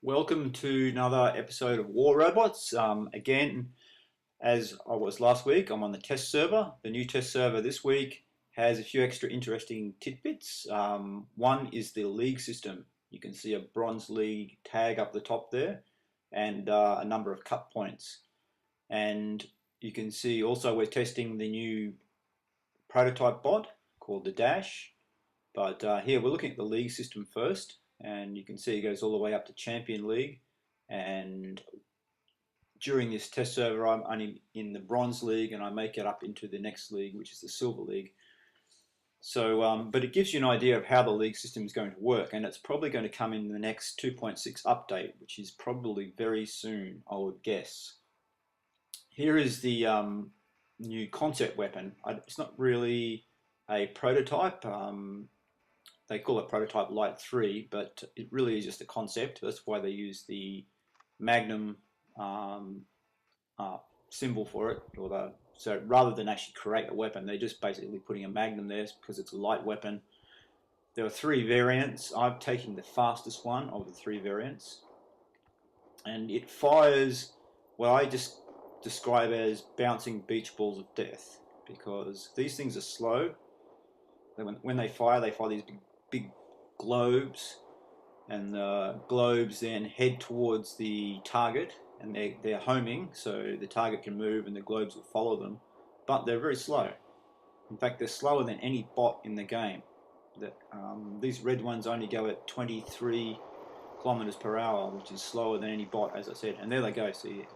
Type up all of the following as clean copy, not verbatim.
Welcome to another episode of War Robots. Again, as I was last week, I'm on the test server. The new test server this week has a few extra interesting tidbits. One is the league system. You can see a bronze league tag up the top there and a number of cut points. And you can see also we're testing the new prototype bot called the Dash. But here we're looking at the league system first. And you can see it goes all the way up to Champion League, and during this test server I'm only in the Bronze League and I make it up into the next league, which is the Silver League. So, but it gives you an idea of how the league system is going to work, and it's probably going to come in the next 2.6 update, which is probably very soon, I would guess. Here is the new concept weapon. It's not really a prototype. They call it Prototype Light 3, but it really is just a concept. That's why they use the Magnum symbol for it. So rather than actually create a weapon, they're just basically putting a Magnum there because it's a light weapon. There are three variants. I'm taking the fastest one of the three variants. And it fires what I just describe as bouncing beach balls of death, because these things are slow. When they fire these big globes, and the globes then head towards the target, and they're homing, so the target can move and the globes will follow them, but they're very slow. In fact, they're slower than any bot in the game. These red ones only go at 23 kilometers per hour, which is slower than any bot, as I said. And there they go. See,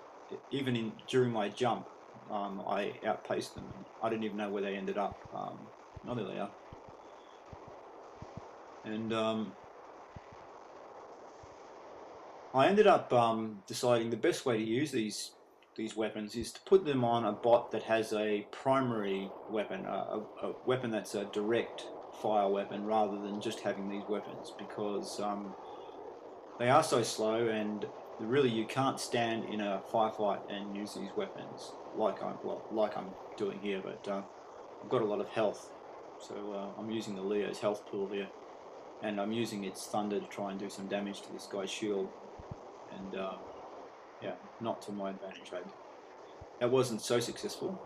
even during my jump, I outpaced them. I didn't even know where they ended up. Oh, there they are. And I ended up deciding the best way to use these weapons is to put them on a bot that has a primary weapon, a weapon that's a direct fire weapon, rather than just having these weapons, because they are so slow, and really you can't stand in a firefight and use these weapons like I'm doing here. But I've got a lot of health, so I'm using the Leo's health pool here. And I'm using its thunder to try and do some damage to this guy's shield, and yeah, not to my advantage. That wasn't so successful.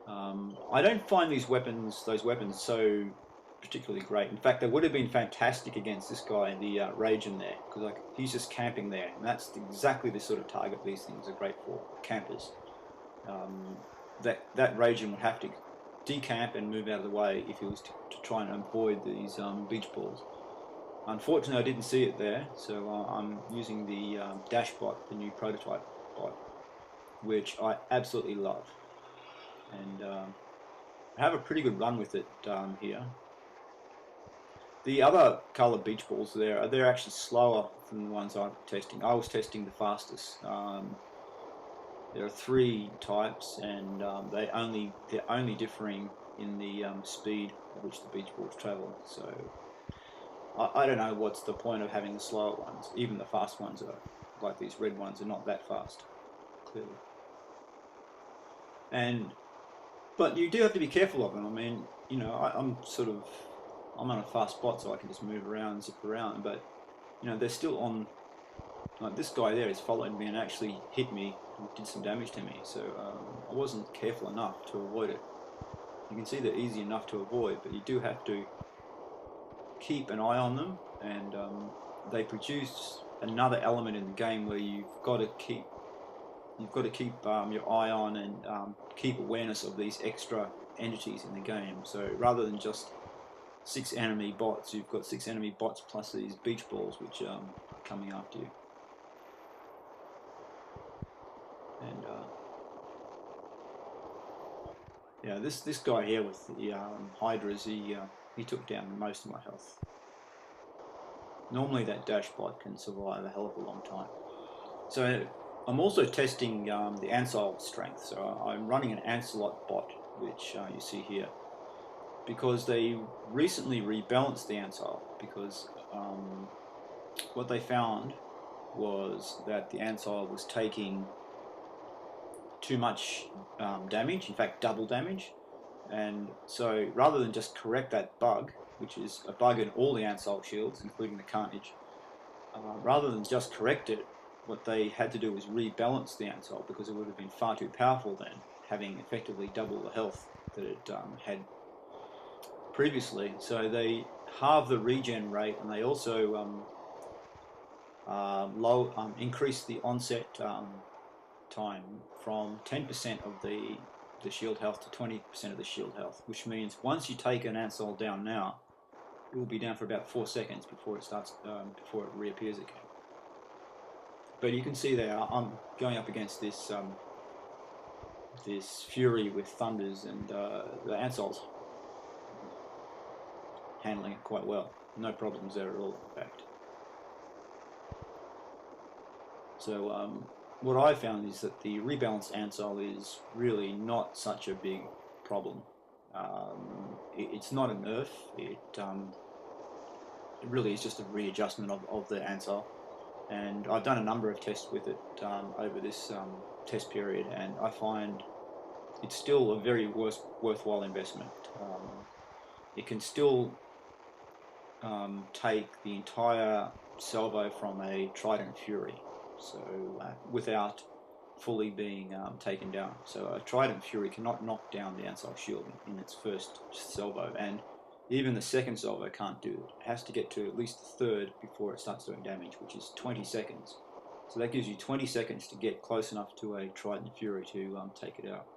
I don't find those weapons so particularly great. In fact, they would have been fantastic against this guy, the Ragen there, because he's just camping there, and that's exactly the sort of target these things are great for, campers. That Ragen would have to decamp and move out of the way if he was to try and avoid these beach balls. Unfortunately, I didn't see it there, so I'm using the Dash bot, the new prototype bot, which I absolutely love, and I have a pretty good run with it here. The other coloured beach balls they're actually slower than the ones I'm testing. I was testing the fastest. There are three types, and they're only differing in the speed at which the beach balls travel. So I don't know what's the point of having the slower ones. Even the fast ones are, like these red ones, are not that fast, clearly. But you do have to be careful of them. I mean, you know, I'm on a fast bot, so I can just move around and zip around. But you know, they're still on. Like this guy there is following me and actually hit me and did some damage to me, so I wasn't careful enough to avoid it. You can see they're easy enough to avoid, but you do have to keep an eye on them, and they produce another element in the game where you've got to keep your eye on and keep awareness of these extra entities in the game. So rather than just 6 enemy bots, you've got 6 enemy bots plus these beach balls which are coming after you. And yeah, this guy here with the Hydras, he took down most of my health. Normally that Dash bot can survive a hell of a long time. So I'm also testing the Ansel strength. So I'm running an Ancelot bot, which you see here, because they recently rebalanced the Ansel, because what they found was that the Ansel was taking too much damage, in fact double damage, and so rather than just correct that bug, which is a bug in all the Ansel shields, including the Carnage, rather than just correct it, what they had to do was rebalance the Ansol, because it would have been far too powerful then, having effectively double the health that it had previously. So they halved the regen rate, and they also increased the onset time from 10% of the shield health to 20% of the shield health, which means once you take an Ansol down now, it will be down for about 4 seconds before it starts before it reappears again. But you can see there, I'm going up against this this Fury with Thunders, and the Ansol's handling it quite well. No problems there at all, in fact. So what I found is that the rebalanced Ansol is really not such a big problem. It's not a nerf. It really is just a readjustment of the Ansol. And I've done a number of tests with it over this test period, and I find it's still a very worthwhile investment. It can still take the entire salvo from a Trident Fury, so without fully being taken down. So a Trident Fury cannot knock down the Ansol shield in its first salvo, and even the second salvo can't do it. It has to get to at least the third before it starts doing damage, which is 20 seconds. So that gives you 20 seconds to get close enough to a Trident Fury to take it out.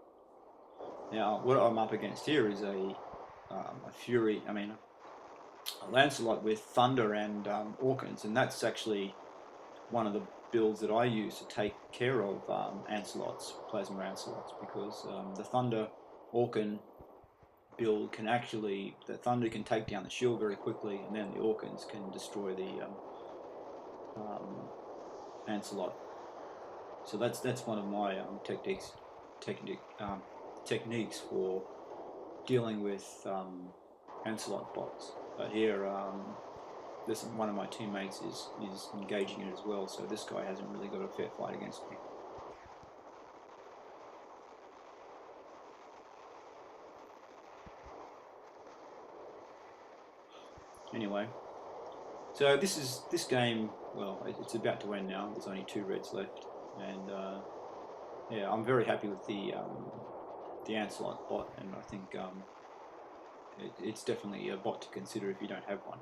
Now, what I'm up against here is a Fury, a Lancelot with Thunder and Orkans, and that's actually one of the builds that I use to take care of Ancelots, Plasma Ancelots, because the Thunder Orkan build can actually, the Thunder can take down the shield very quickly, and then the Orkans can destroy the Ancelot. So that's one of my techniques for dealing with Ancelot bots. But here, one of my teammates is engaging it as well, so this guy hasn't really got a fair fight against me. Anyway, so this game. Well, it's about to end now. There's only 2 reds left, and yeah, I'm very happy with the Ancelot bot, and I think it's definitely a bot to consider if you don't have one.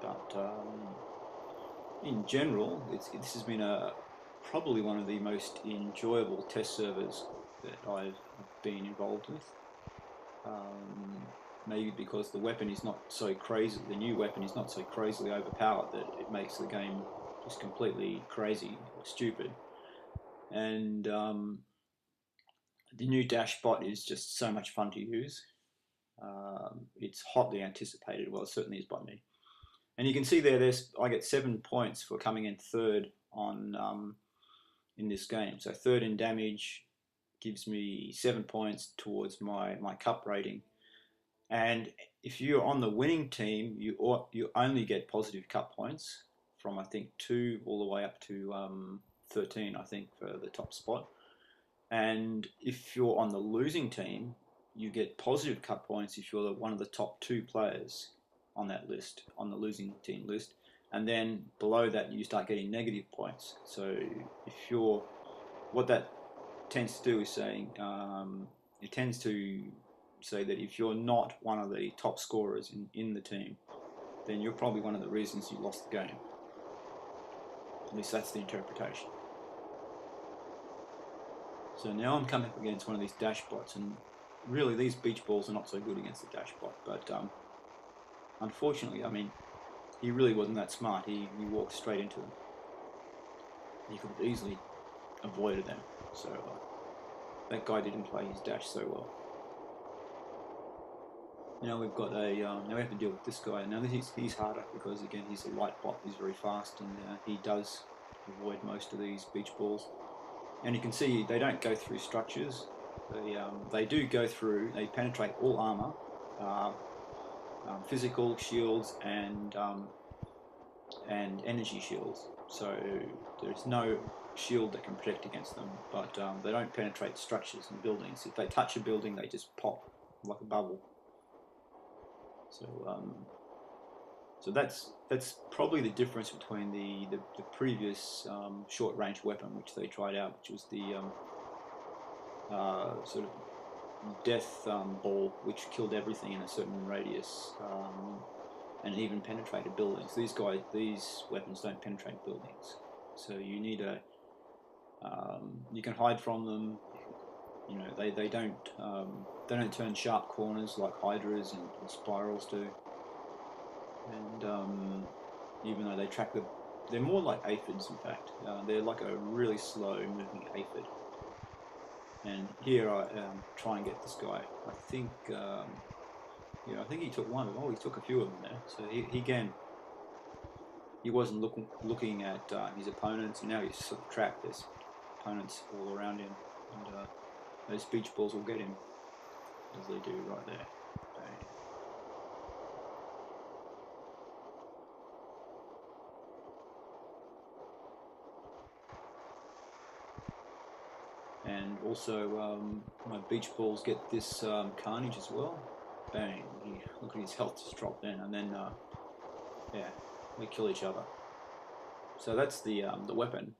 But in general, this has been probably one of the most enjoyable test servers that I've been involved with. Maybe because the weapon is not so crazy, the new weapon is not so crazily overpowered that it makes the game just completely crazy or stupid. And the new dash bot is just so much fun to use. It's hotly anticipated. Well, it certainly is by me. And you can see there, I get 7 points for coming in third on in this game. So third in damage gives me 7 points towards my cup rating. And if you're on the winning team, you only get positive cup points from, I think, 2 all the way up to 13, I think, for the top spot. And if you're on the losing team, you get positive cup points if you're one of the top 2 players on that list, on the losing team list. And then below that, you start getting negative points. So if you're, what that tends to do is saying, it tends to say that if you're not one of the top scorers in the team, then you're probably one of the reasons you lost the game. At least that's the interpretation. So now I'm coming up against one of these dash bots, and really these beach balls are not so good against the dash bot, but unfortunately, he really wasn't that smart. He walked straight into them. He could have easily avoided them, so that guy didn't play his dash so well. Now we've got now we have to deal with this guy. Now he's harder because, again, he's a light bot. He's very fast, and he does avoid most of these beach balls. And you can see they don't go through structures. They do go through. They penetrate all armor, physical shields, and energy shields. So there's no shield that can protect against them. But they don't penetrate structures and buildings. If they touch a building, they just pop like a bubble. So So that's probably the difference between the previous short range weapon which they tried out, which was the sort of death ball, which killed everything in a certain radius, and even penetrated buildings. These weapons don't penetrate buildings, so you need you can hide from them. You know, they don't turn sharp corners like hydras and spirals do. And even though they're more like aphids. In fact, they're like a really slow moving aphid. And here I try and get this guy. I think, I think he took one. Oh, he took a few of them there. So he wasn't looking at his opponents, and now he's sort of trapped. There's opponents all around him, and those beach balls will get him, as they do right there. Bang. And also, my beach balls get this carnage as well. Bang! Look at his health just drop then, and then yeah, they kill each other. So that's the weapon.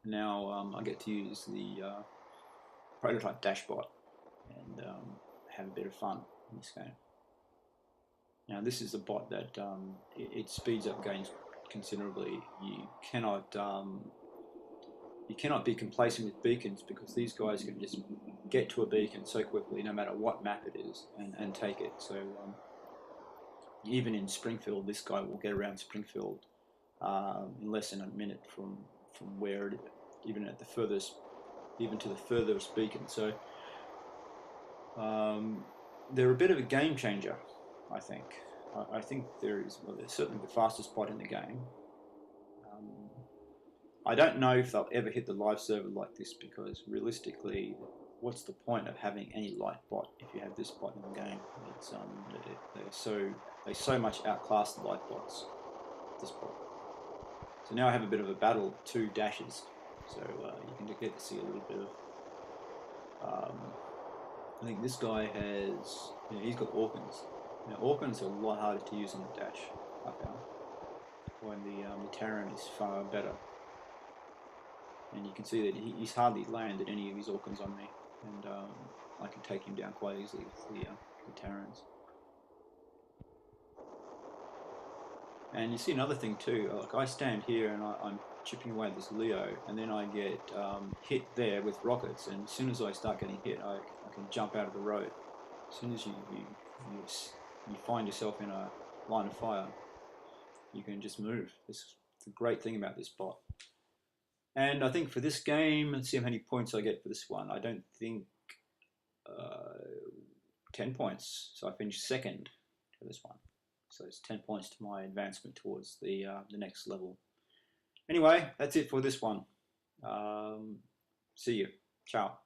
Now I get to use the prototype dashbot and have a bit of fun in this game. Now this is a bot that it speeds up games considerably. You cannot be complacent with beacons, because these guys can just get to a beacon so quickly, no matter what map it is, and take it. So even in Springfield, this guy will get around Springfield in less than a minute from where it, even to the furthest beacon. So they're a bit of a game changer, I think. I think they're certainly the fastest bot in the game. I don't know if they'll ever hit the live server like this, because realistically, what's the point of having any light bot if you have this bot in the game? It's they so much outclass the light bots. This bot. So now I have a bit of a battle of two dashes. So you can get to see a little bit of. I think this guy has. He's got Orkans. Now Orkans are a lot harder to use on the dash, I found. When the Terran is far better. And you can see that he's hardly landed any of his Orkans on me, and I can take him down quite easily with the Terrans. And you see another thing too, like I stand here and I'm chipping away at this Leo, and then I get hit there with rockets, and as soon as I start getting hit, I can jump out of the road. As soon as you find yourself in a line of fire, you can just move. This is the great thing about this bot. And I think for this game, let's see how many points I get for this one. I don't think 10 points. So I finished second for this one. So it's 10 points to my advancement towards the next level. Anyway, that's it for this one. See you. Ciao.